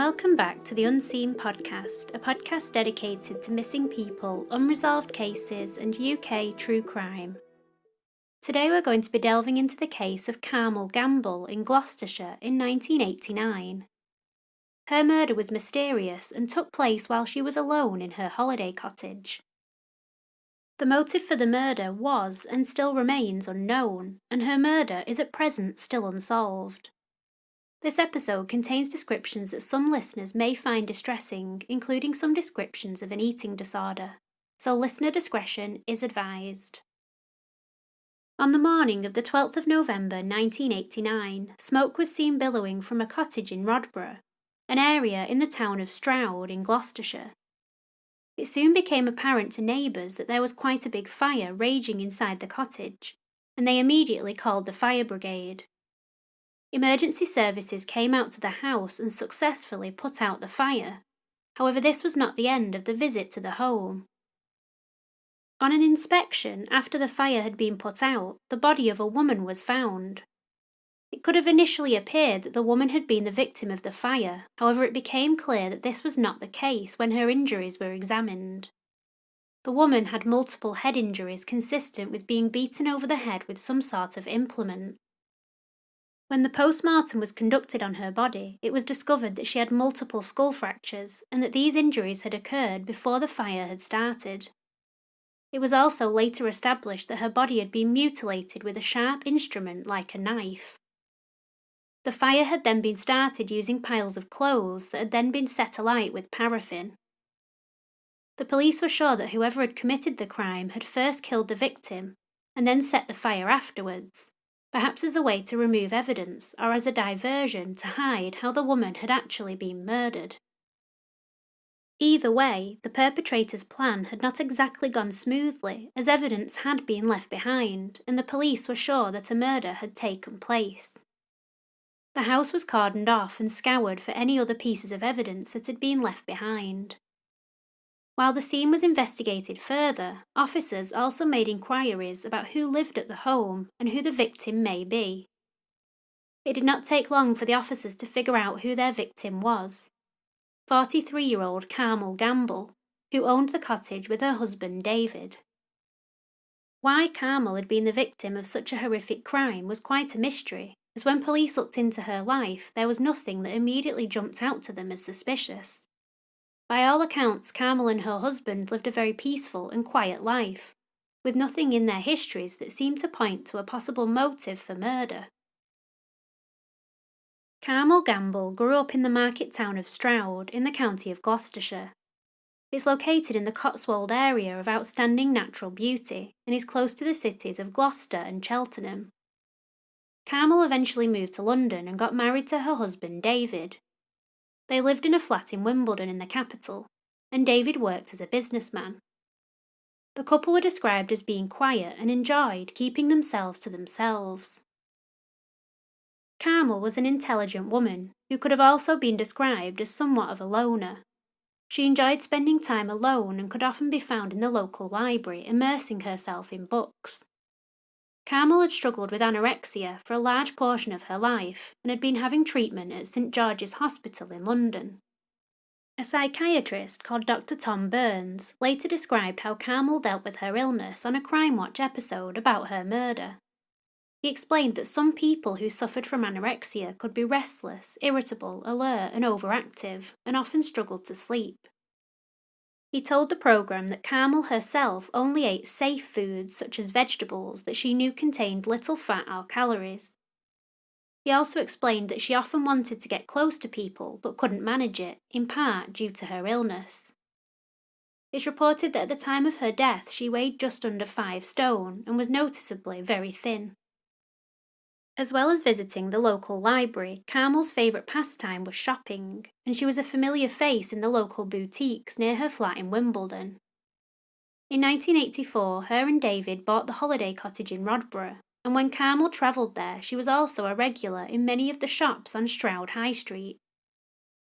Welcome back to the Unseen podcast, a podcast dedicated to missing people, unresolved cases, and UK true crime. Today we're going to be delving into the case of Carmel Gamble in Gloucestershire in 1989. Her murder was mysterious and took place while she was alone in her holiday cottage. The motive for the murder was and still remains unknown, and her murder is at present still unsolved. This episode contains descriptions that some listeners may find distressing, including some descriptions of an eating disorder, so listener discretion is advised. On the morning of the 12th of November 1989, smoke was seen billowing from a cottage in Rodborough, an area in the town of Stroud in Gloucestershire. It soon became apparent to neighbours that there was quite a big fire raging inside the cottage, and they immediately called the Fire Brigade. Emergency services came out to the house and successfully put out the fire. However, this was not the end of the visit to the home. On an inspection, after the fire had been put out, the body of a woman was found. It could have initially appeared that the woman had been the victim of the fire, however it became clear that this was not the case when her injuries were examined. The woman had multiple head injuries consistent with being beaten over the head with some sort of implement. When the post-mortem was conducted on her body, it was discovered that she had multiple skull fractures and that these injuries had occurred before the fire had started. It was also later established that her body had been mutilated with a sharp instrument like a knife. The fire had then been started using piles of clothes that had then been set alight with paraffin. The police were sure that whoever had committed the crime had first killed the victim and then set the fire afterwards, perhaps as a way to remove evidence or as a diversion to hide how the woman had actually been murdered. Either way, the perpetrator's plan had not exactly gone smoothly, as evidence had been left behind, and the police were sure that a murder had taken place. The house was cordoned off and scoured for any other pieces of evidence that had been left behind. While the scene was investigated further, officers also made inquiries about who lived at the home and who the victim may be. It did not take long for the officers to figure out who their victim was. 43-year-old Carmel Gamble, who owned the cottage with her husband David. Why Carmel had been the victim of such a horrific crime was quite a mystery, as when police looked into her life, there was nothing that immediately jumped out to them as suspicious. By all accounts, Carmel and her husband lived a very peaceful and quiet life, with nothing in their histories that seemed to point to a possible motive for murder. Carmel Gamble grew up in the market town of Stroud in the county of Gloucestershire. It's located in the Cotswold area of outstanding natural beauty and is close to the cities of Gloucester and Cheltenham. Carmel eventually moved to London and got married to her husband David. They lived in a flat in Wimbledon in the capital, and David worked as a businessman. The couple were described as being quiet and enjoyed keeping themselves to themselves. Carmel was an intelligent woman who could have also been described as somewhat of a loner. She enjoyed spending time alone and could often be found in the local library immersing herself in books. Carmel had struggled with anorexia for a large portion of her life and had been having treatment at St George's Hospital in London. A psychiatrist called Dr. Tom Burns later described how Carmel dealt with her illness on a Crime Watch episode about her murder. He explained that some people who suffered from anorexia could be restless, irritable, alert and overactive, and often struggled to sleep. He told the programme that Carmel herself only ate safe foods such as vegetables that she knew contained little fat or calories. He also explained that she often wanted to get close to people but couldn't manage it, in part due to her illness. It's reported that at the time of her death she weighed just under 5 stone and was noticeably very thin. As well as visiting the local library, Carmel's favourite pastime was shopping, and she was a familiar face in the local boutiques near her flat in Wimbledon. In 1984, her and David bought the holiday cottage in Rodborough, and when Carmel travelled there, she was also a regular in many of the shops on Stroud High Street.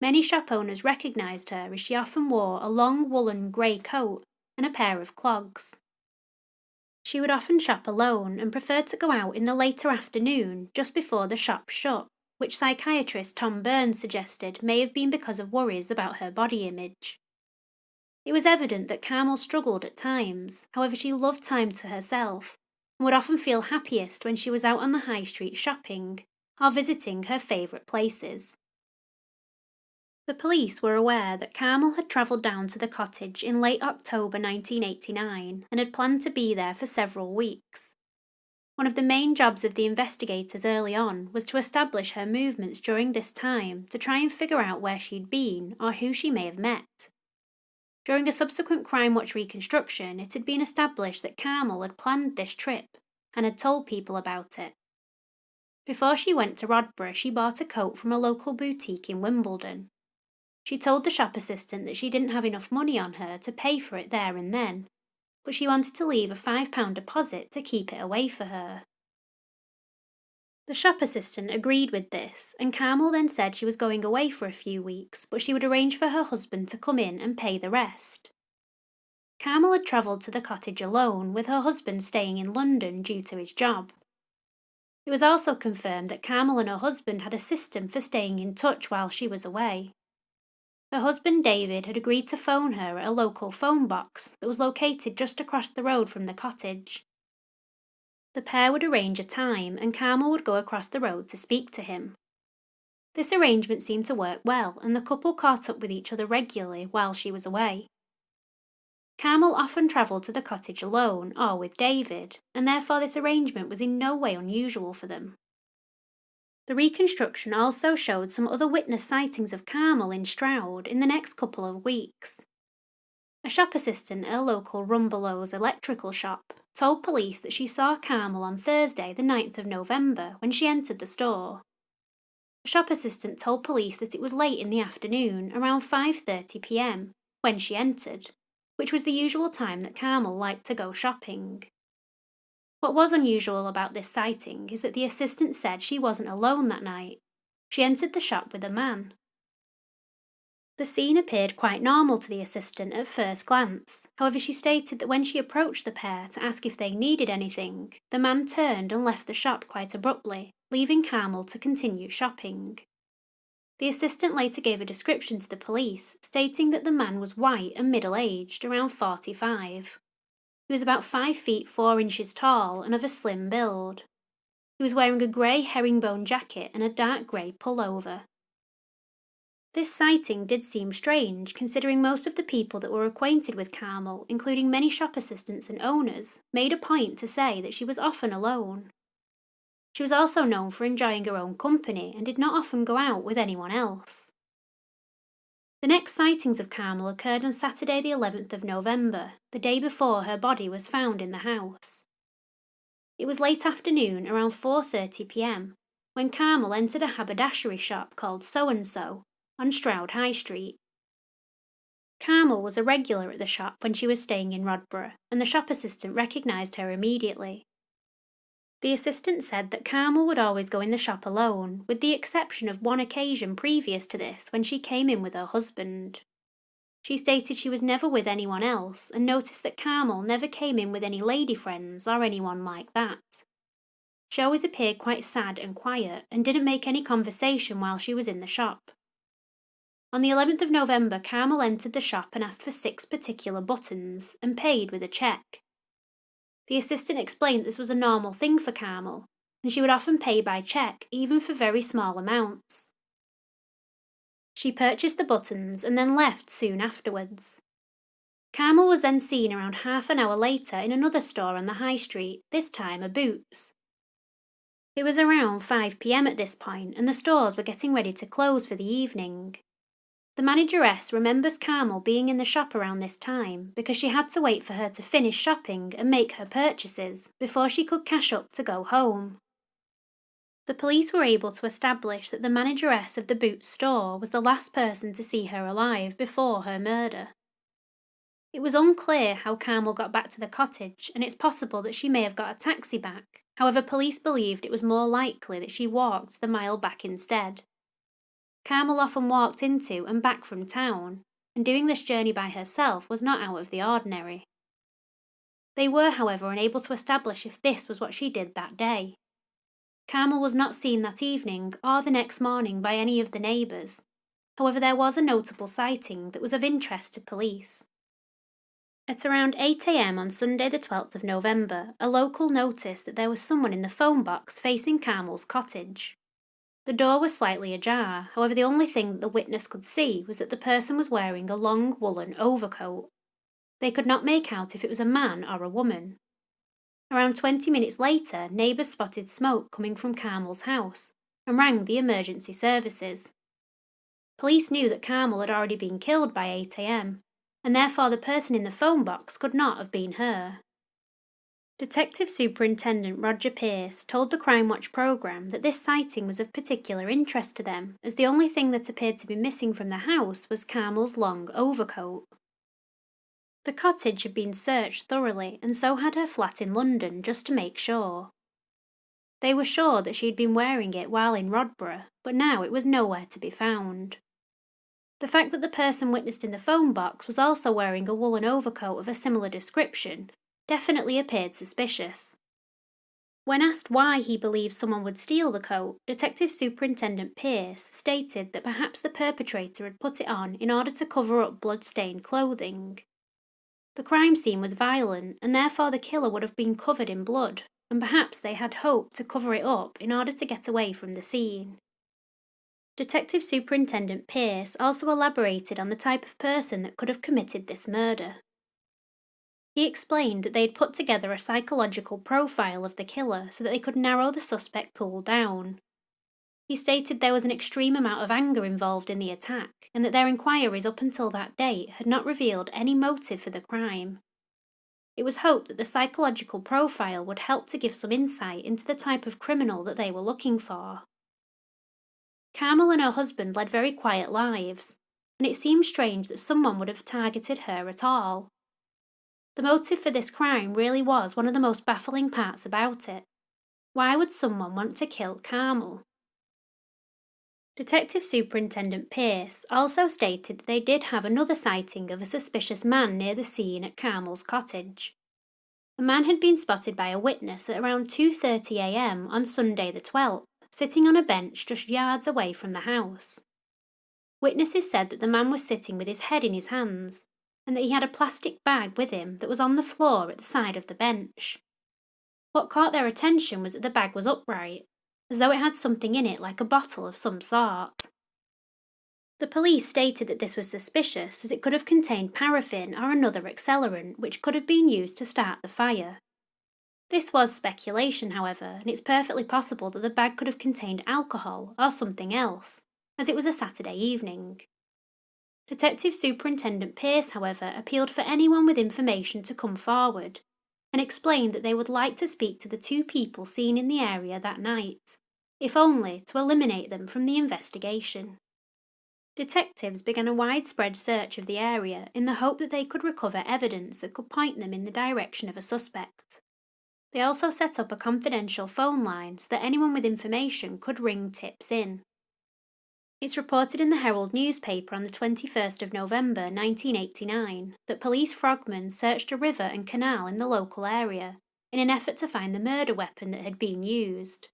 Many shop owners recognised her as she often wore a long woolen grey coat and a pair of clogs. She would often shop alone and preferred to go out in the later afternoon just before the shop shut, which psychiatrist Tom Burns suggested may have been because of worries about her body image. It was evident that Carmel struggled at times, however she loved time to herself, and would often feel happiest when she was out on the high street shopping, or visiting her favourite places. The police were aware that Carmel had travelled down to the cottage in late October 1989 and had planned to be there for several weeks. One of the main jobs of the investigators early on was to establish her movements during this time to try and figure out where she'd been or who she may have met. During a subsequent Crime Watch reconstruction, it had been established that Carmel had planned this trip and had told people about it. Before she went to Rodborough, she bought a coat from a local boutique in Wimbledon. She told the shop assistant that she didn't have enough money on her to pay for it there and then, but she wanted to leave a £5 deposit to keep it away for her. The shop assistant agreed with this, and Carmel then said she was going away for a few weeks, but she would arrange for her husband to come in and pay the rest. Carmel had travelled to the cottage alone, with her husband staying in London due to his job. It was also confirmed that Carmel and her husband had a system for staying in touch while she was away. Her husband David had agreed to phone her at a local phone box that was located just across the road from the cottage. The pair would arrange a time and Carmel would go across the road to speak to him. This arrangement seemed to work well and the couple caught up with each other regularly while she was away. Carmel often travelled to the cottage alone or with David, and therefore this arrangement was in no way unusual for them. The reconstruction also showed some other witness sightings of Carmel in Stroud in the next couple of weeks. A shop assistant at a local Rodborough's electrical shop told police that she saw Carmel on Thursday the 9th of November when she entered the store. The shop assistant told police that it was late in the afternoon, around 5:30 p.m, when she entered, which was the usual time that Carmel liked to go shopping. What was unusual about this sighting is that the assistant said she wasn't alone that night. She entered the shop with a man. The scene appeared quite normal to the assistant at first glance, however she stated that when she approached the pair to ask if they needed anything, the man turned and left the shop quite abruptly, leaving Carmel to continue shopping. The assistant later gave a description to the police, stating that the man was white and middle-aged, around 45. He was about 5 feet 4 inches tall and of a slim build. He was wearing a grey herringbone jacket and a dark grey pullover. This sighting did seem strange, considering most of the people that were acquainted with Carmel, including many shop assistants and owners, made a point to say that she was often alone. She was also known for enjoying her own company and did not often go out with anyone else. The next sightings of Carmel occurred on Saturday the 11th of November, the day before her body was found in the house. It was late afternoon, around 4:30 p.m, when Carmel entered a haberdashery shop called So-and-So on Stroud High Street. Carmel was a regular at the shop when she was staying in Rodborough, and the shop assistant recognised her immediately. The assistant said that Carmel would always go in the shop alone, with the exception of one occasion previous to this when she came in with her husband. She stated she was never with anyone else and noticed that Carmel never came in with any lady friends or anyone like that. She always appeared quite sad and quiet and didn't make any conversation while she was in the shop. On the 11th of November, Carmel entered the shop and asked for 6 particular buttons and paid with a cheque. The assistant explained this was a normal thing for Carmel, and she would often pay by cheque, even for very small amounts. She purchased the buttons and then left soon afterwards. Carmel was then seen around half an hour later in another store on the high street, this time a Boots. It was around 5 p.m. at this point, and the stores were getting ready to close for the evening. The manageress remembers Carmel being in the shop around this time because she had to wait for her to finish shopping and make her purchases before she could cash up to go home. The police were able to establish that the manageress of the Boots store was the last person to see her alive before her murder. It was unclear how Carmel got back to the cottage, and it's possible that she may have got a taxi back. However, police believed it was more likely that she walked the mile back instead. Carmel often walked into and back from town, and doing this journey by herself was not out of the ordinary. They were, however, unable to establish if this was what she did that day. Carmel was not seen that evening or the next morning by any of the neighbours. However, there was a notable sighting that was of interest to police. At around 8 a.m. on Sunday the 12th of November, a local noticed that there was someone in the phone box facing Carmel's cottage. The door was slightly ajar, however the only thing that the witness could see was that the person was wearing a long woolen overcoat. They could not make out if it was a man or a woman. Around 20 minutes later, neighbours spotted smoke coming from Carmel's house and rang the emergency services. Police knew that Carmel had already been killed by 8 a.m, and therefore the person in the phone box could not have been her. Detective Superintendent Roger Pearce told the Crime Watch programme that this sighting was of particular interest to them, as the only thing that appeared to be missing from the house was Carmel's long overcoat. The cottage had been searched thoroughly, and so had her flat in London, just to make sure. They were sure that she had been wearing it while in Rodborough, but now it was nowhere to be found. The fact that the person witnessed in the phone box was also wearing a woolen overcoat of a similar description definitely appeared suspicious. When asked why he believed someone would steal the coat, Detective Superintendent Pearce stated that perhaps the perpetrator had put it on in order to cover up blood-stained clothing. The crime scene was violent, and therefore the killer would have been covered in blood, and perhaps they had hoped to cover it up in order to get away from the scene. Detective Superintendent Pearce also elaborated on the type of person that could have committed this murder. He explained that they had put together a psychological profile of the killer so that they could narrow the suspect pool down. He stated there was an extreme amount of anger involved in the attack, and that their inquiries up until that date had not revealed any motive for the crime. It was hoped that the psychological profile would help to give some insight into the type of criminal that they were looking for. Carmel and her husband led very quiet lives, and it seemed strange that someone would have targeted her at all. The motive for this crime really was one of the most baffling parts about it. Why would someone want to kill Carmel? Detective Superintendent Pearce also stated that they did have another sighting of a suspicious man near the scene at Carmel's cottage. A man had been spotted by a witness at around 2:30 a.m. on Sunday the 12th, sitting on a bench just yards away from the house. Witnesses said that the man was sitting with his head in his hands, and that he had a plastic bag with him that was on the floor at the side of the bench. What caught their attention was that the bag was upright, as though it had something in it like a bottle of some sort. The police stated that this was suspicious, as it could have contained paraffin or another accelerant which could have been used to start the fire. This was speculation, however, and it's perfectly possible that the bag could have contained alcohol or something else, as it was a Saturday evening. Detective Superintendent Pearce, however, appealed for anyone with information to come forward, and explained that they would like to speak to the two people seen in the area that night, if only to eliminate them from the investigation. Detectives began a widespread search of the area in the hope that they could recover evidence that could point them in the direction of a suspect. They also set up a confidential phone line so that anyone with information could ring tips in. It's reported in the Herald newspaper on the 21st of November 1989 that police frogmen searched a river and canal in the local area in an effort to find the murder weapon that had been used.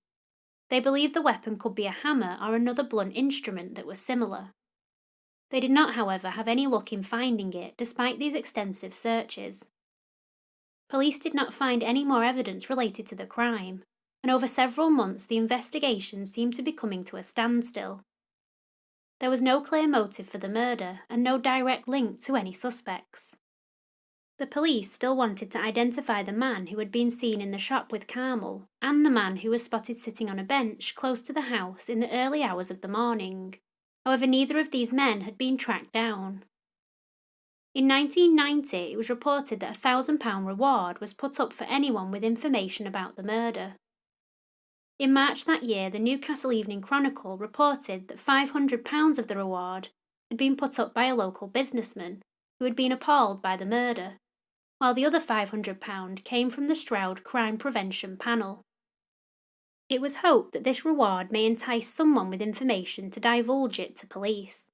They believed the weapon could be a hammer or another blunt instrument that was similar. They did not, however, have any luck in finding it despite these extensive searches. Police did not find any more evidence related to the crime, and over several months the investigation seemed to be coming to a standstill. There was no clear motive for the murder and no direct link to any suspects. The police still wanted to identify the man who had been seen in the shop with Carmel and the man who was spotted sitting on a bench close to the house in the early hours of the morning. However, neither of these men had been tracked down. In 1990, it was reported that a £1,000 reward was put up for anyone with information about the murder. In March that year, the Newcastle Evening Chronicle reported that £500 of the reward had been put up by a local businessman who had been appalled by the murder, while the other £500 came from the Stroud Crime Prevention Panel. It was hoped that this reward may entice someone with information to divulge it to police.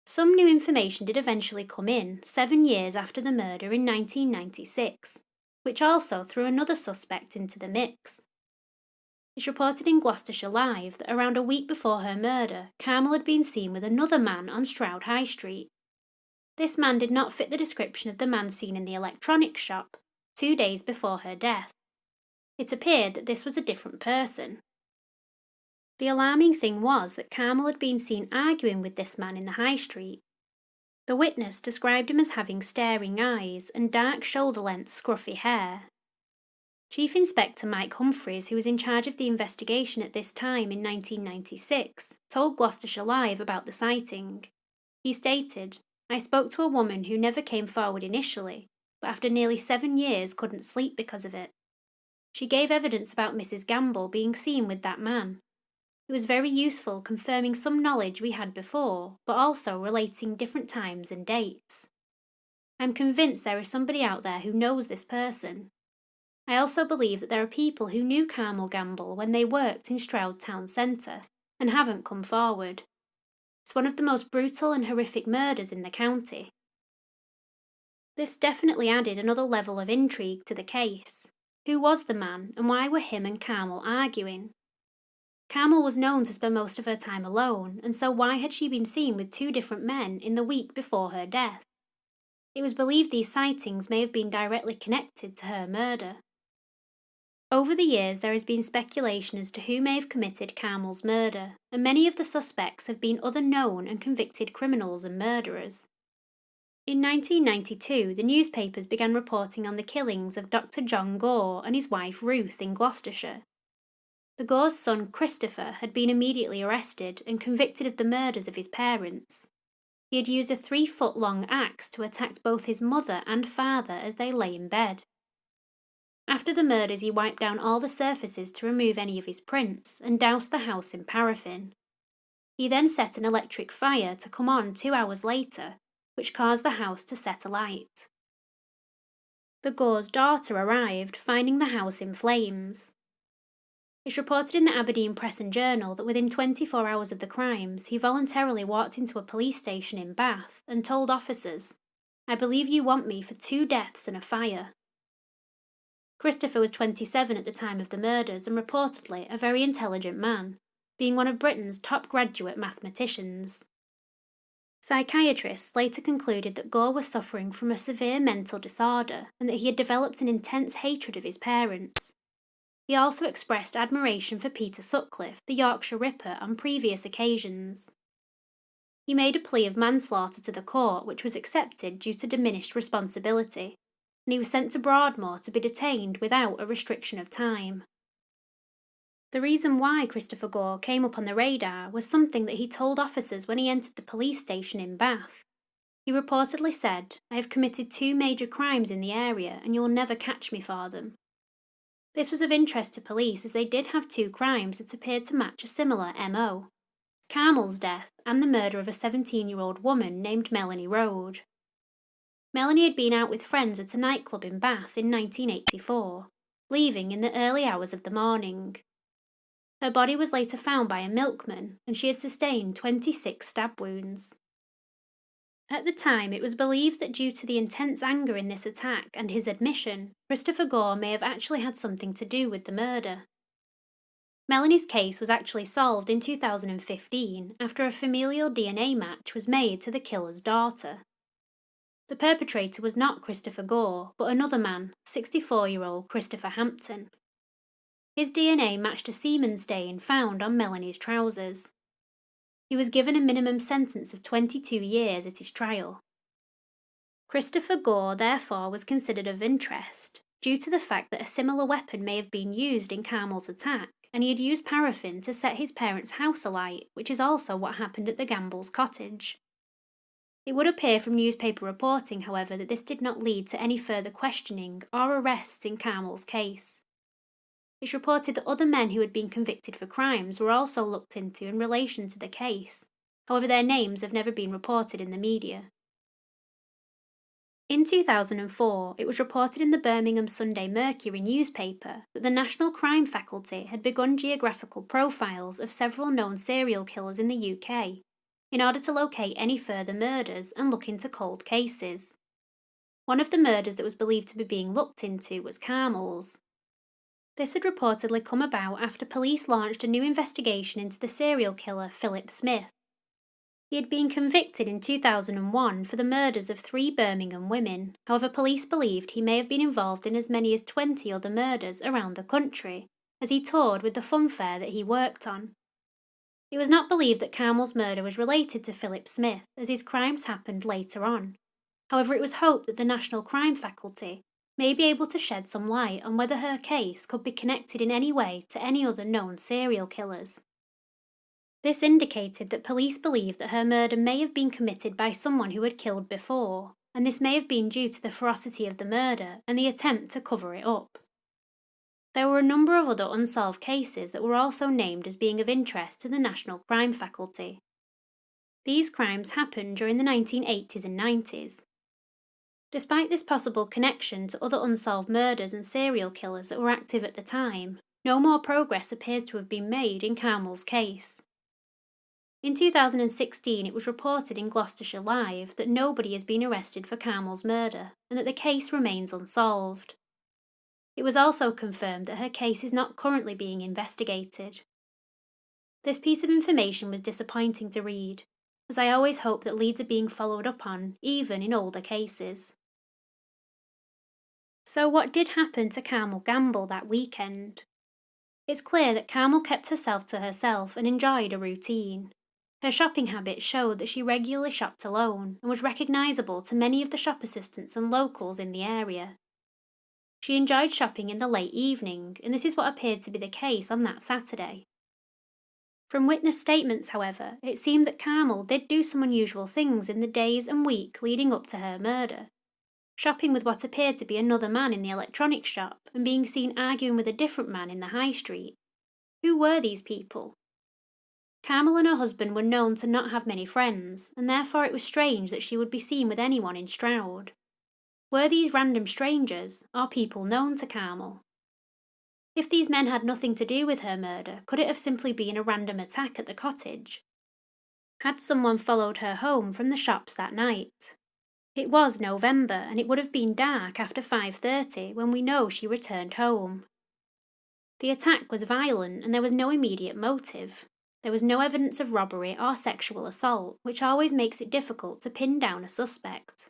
Some new information did eventually come in 7 years after the murder in 1996, which also threw another suspect into the mix. It's reported in Gloucestershire Live that around a week before her murder, Carmel had been seen with another man on Stroud High Street. This man did not fit the description of the man seen in the electronics shop 2 days before her death. It appeared that this was a different person. The alarming thing was that Carmel had been seen arguing with this man in the high street. The witness described him as having staring eyes and dark shoulder-length scruffy hair. Chief Inspector Mike Humphreys, who was in charge of the investigation at this time in 1996, told Gloucestershire Live about the sighting. He stated, "I spoke to a woman who never came forward initially, but after nearly 7 years couldn't sleep because of it. She gave evidence about Mrs. Gamble being seen with that man. It was very useful confirming some knowledge we had before, but also relating different times and dates. I'm convinced there is somebody out there who knows this person. I also believe that there are people who knew Carmel Gamble when they worked in Stroud Town Centre and haven't come forward. It's one of the most brutal and horrific murders in the county." This definitely added another level of intrigue to the case. Who was the man, and why were him and Carmel arguing? Carmel was known to spend most of her time alone, and so why had she been seen with 2 different men in the week before her death? It was believed these sightings may have been directly connected to her murder. Over the years, there has been speculation as to who may have committed Carmel's murder, and many of the suspects have been other known and convicted criminals and murderers. In 1992, the newspapers began reporting on the killings of Dr. John Gore and his wife Ruth in Gloucestershire. The Gore's son Christopher had been immediately arrested and convicted of the murders of his parents. He had used a 3-foot-long axe to attack both his mother and father as they lay in bed. After the murders, he wiped down all the surfaces to remove any of his prints and doused the house in paraffin. He then set an electric fire to come on 2 hours later, which caused the house to set alight. The Gore's daughter arrived, finding the house in flames. It's reported in the Aberdeen Press and Journal that within 24 hours of the crimes, he voluntarily walked into a police station in Bath and told officers, "I believe you want me for 2 deaths and a fire." Christopher was 27 at the time of the murders and reportedly a very intelligent man, being one of Britain's top graduate mathematicians. Psychiatrists later concluded that Gore was suffering from a severe mental disorder and that he had developed an intense hatred of his parents. He also expressed admiration for Peter Sutcliffe, the Yorkshire Ripper, on previous occasions. He made a plea of manslaughter to the court, which was accepted due to diminished responsibility, and he was sent to Broadmoor to be detained without a restriction of time. The reason why Christopher Gore came up on the radar was something that he told officers when he entered the police station in Bath. He reportedly said, "I have committed 2 major crimes in the area and you will never catch me for them." This was of interest to police as they did have 2 crimes that appeared to match a similar MO: Carmel's death and the murder of a 17-year-old woman named Melanie Road. Melanie had been out with friends at a nightclub in Bath in 1984, leaving in the early hours of the morning. Her body was later found by a milkman, and she had sustained 26 stab wounds. At the time, it was believed that due to the intense anger in this attack and his admission, Christopher Gore may have actually had something to do with the murder. Melanie's case was actually solved in 2015 after a familial DNA match was made to the killer's daughter. The perpetrator was not Christopher Gore, but another man, 64-year-old Christopher Hampton. His DNA matched a semen stain found on Melanie's trousers. He was given a minimum sentence of 22 years at his trial. Christopher Gore, therefore, was considered of interest, due to the fact that a similar weapon may have been used in Carmel's attack, and he had used paraffin to set his parents' house alight, which is also what happened at the Gamble's cottage. It would appear from newspaper reporting, however, that this did not lead to any further questioning or arrests in Carmel's case. It's reported that other men who had been convicted for crimes were also looked into in relation to the case, however their names have never been reported in the media. In 2004, it was reported in the Birmingham Sunday Mercury newspaper that the National Crime Faculty had begun geographical profiles of several known serial killers in the UK, in order to locate any further murders and look into cold cases. One of the murders that was believed to be being looked into was Carmel's. This had reportedly come about after police launched a new investigation into the serial killer Philip Smith. He had been convicted in 2001 for the murders of 3 Birmingham women. However, police believed he may have been involved in as many as 20 other murders around the country, as he toured with the funfair that he worked on. It was not believed that Carmel's murder was related to Philip Smith, as his crimes happened later on. However, it was hoped that the National Crime Faculty may be able to shed some light on whether her case could be connected in any way to any other known serial killers. This indicated that police believed that her murder may have been committed by someone who had killed before, and this may have been due to the ferocity of the murder and the attempt to cover it up. There were a number of other unsolved cases that were also named as being of interest to the National Crime Faculty. These crimes happened during the 1980s and 90s. Despite this possible connection to other unsolved murders and serial killers that were active at the time, no more progress appears to have been made in Carmel's case. In 2016, it was reported in Gloucestershire Live that nobody has been arrested for Carmel's murder and that the case remains unsolved. It was also confirmed that her case is not currently being investigated. This piece of information was disappointing to read, as I always hope that leads are being followed up on, even in older cases. So what did happen to Carmel Gamble that weekend? It's clear that Carmel kept herself to herself and enjoyed a routine. Her shopping habits showed that she regularly shopped alone and was recognisable to many of the shop assistants and locals in the area. She enjoyed shopping in the late evening, and this is what appeared to be the case on that Saturday. From witness statements, however, it seemed that Carmel did do some unusual things in the days and week leading up to her murder, shopping with what appeared to be another man in the electronics shop and being seen arguing with a different man in the high street. Who were these people? Carmel and her husband were known to not have many friends, and therefore it was strange that she would be seen with anyone in Stroud. Were these random strangers, or people known to Carmel? If these men had nothing to do with her murder, could it have simply been a random attack at the cottage? Had someone followed her home from the shops that night? It was November, and it would have been dark after 5:30 when we know she returned home. The attack was violent and there was no immediate motive. There was no evidence of robbery or sexual assault, which always makes it difficult to pin down a suspect.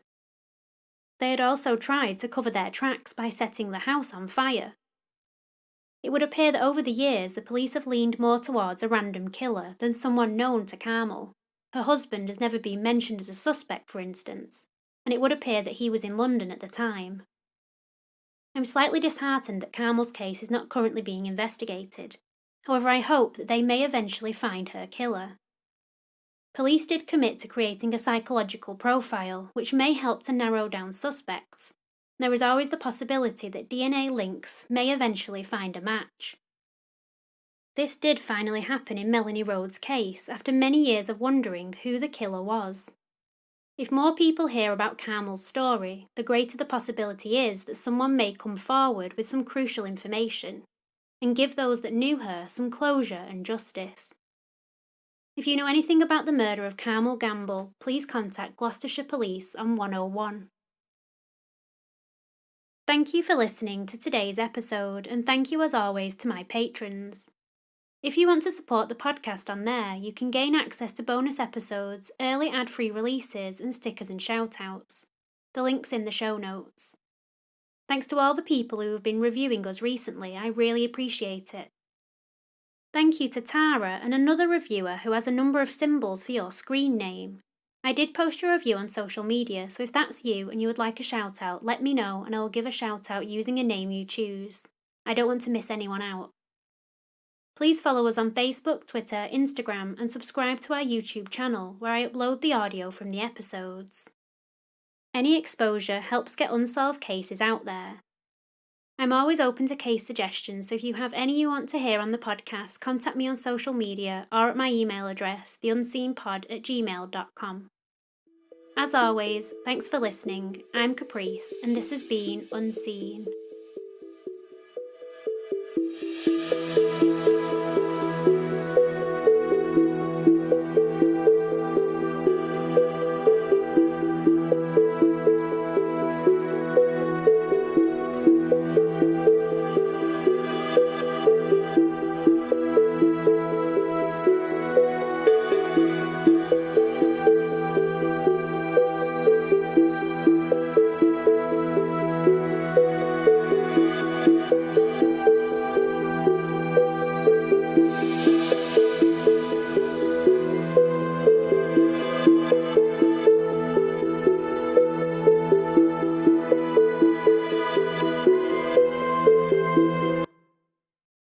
They had also tried to cover their tracks by setting the house on fire. It would appear that over the years the police have leaned more towards a random killer than someone known to Carmel. Her husband has never been mentioned as a suspect, for instance, and it would appear that he was in London at the time. I'm slightly disheartened that Carmel's case is not currently being investigated. However, I hope that they may eventually find her killer. Police did commit to creating a psychological profile, which may help to narrow down suspects. There is always the possibility that DNA links may eventually find a match. This did finally happen in Melanie Rhodes' case after many years of wondering who the killer was. If more people hear about Carmel's story, the greater the possibility is that someone may come forward with some crucial information and give those that knew her some closure and justice. If you know anything about the murder of Carmel Gamble, please contact Gloucestershire Police on 101. Thank you for listening to today's episode, and thank you as always to my patrons. If you want to support the podcast on there, you can gain access to bonus episodes, early ad-free releases, and stickers and shoutouts. The link's in the show notes. Thanks to all the people who have been reviewing us recently, I really appreciate it. Thank you to Tara and another reviewer who has a number of symbols for your screen name. I did post your review on social media, so if that's you and you would like a shout out, let me know and I will give a shout out using a name you choose. I don't want to miss anyone out. Please follow us on Facebook, Twitter, Instagram, and subscribe to our YouTube channel where I upload the audio from the episodes. Any exposure helps get unsolved cases out there. I'm always open to case suggestions, so if you have any you want to hear on the podcast, contact me on social media or at my email address, theunseenpod@gmail.com. As always, thanks for listening. I'm Caprice, and this has been Unseen.